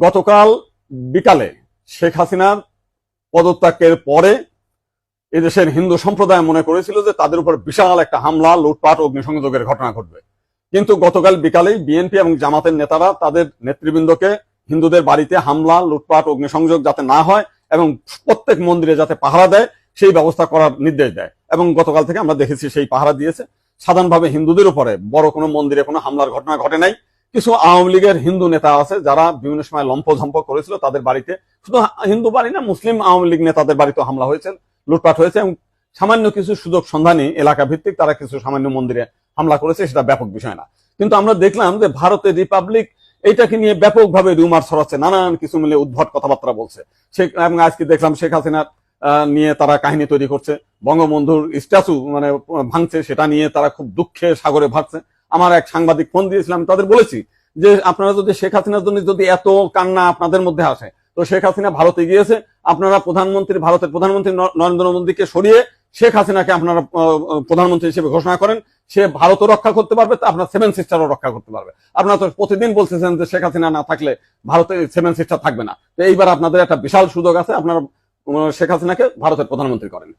গতকাল বিকালে শেখ হাসিনার পদত্যাগের পরে এদেশের হিন্দু সম্প্রদায় মনে করেছিল যে তাদের উপর বিশাল একটা হামলা, লুটপাট, অগ্নিসংযোগের ঘটনা ঘটবে। কিন্তু গতকাল বিকালেই বিএনপি এবং জামাতের নেতারা তাদের নেতৃবৃন্দকে হিন্দুদের বাড়িতে হামলা, লুটপাট, অগ্নিসংযোগ যাতে না হয় এবং প্রত্যেক মন্দিরে যাতে পাহারা দেয় সেই ব্যবস্থা করার নির্দেশ দেয়। এবং গতকাল থেকে আমরা দেখেছি সেই পাহারা দিয়েছে। সাধারণভাবে হিন্দুদের উপরে বড় কোনো মন্দিরে কোনো হামলার ঘটনা ঘটে নাই। কিছু আওয়ামী লীগের হিন্দু নেতা আছে যারা বিভিন্ন সময় লম্পঝম্প করেছিল, তাদের বাড়িতে, শুধু হিন্দু বাড়ি না, মুসলিম আওয়ামী লীগ নেতাদের বাড়িতে হামলা হয়েছে, লুটপাট হয়েছে এবং সামান্য কিছু সুযোগ সন্ধানী এলাকা ভিত্তিক তারা কিছু সামান্য মন্দিরে হামলা করেছে, সেটা ব্যাপক বিষয় না। কিন্তু আমরা দেখলাম যে ভারতের রিপাবলিক এইটাকে নিয়ে ব্যাপকভাবে রিউমার ছড়াচ্ছে, নানান কিছু মিলে উদ্ভট কথাবার্তা বলছে। এবং আজকে দেখলাম শেখ হাসিনার নিয়ে তারা কাহিনী তৈরি করছে, বঙ্গবন্ধুর স্ট্যাচু মানে ভাঙছে, সেটা নিয়ে তারা খুব দুঃখে সাগরে ভাসছে। আমার এক সাংবাদিক ফোন দিয়েছিলাম, তাদের বলেছি যে আপনারা যদি শেখ হাসিনার জন্য যদি এত কান্না আপনাদের মধ্যে আসে, তো শেখ হাসিনা ভারতে গিয়েছে, আপনারা ভারতের প্রধানমন্ত্রী নরেন্দ্র মোদীকে সরিয়ে শেখ হাসিনাকে আপনারা প্রধানমন্ত্রী হিসেবে ঘোষণা করেন, সে ভারতও রক্ষা করতে পারবে, আপনার সেভেন সিস্টারও রক্ষা করতে পারবে। আপনারা তো প্রতিদিন বলতেছেন যে শেখ হাসিনা না থাকলে ভারতে সেভেন সিস্টার থাকবে না। তো এইবার আপনাদের একটা বিশাল সুযোগ আছে, আপনারা শেখ হাসিনাকে ভারতের প্রধানমন্ত্রী করেন।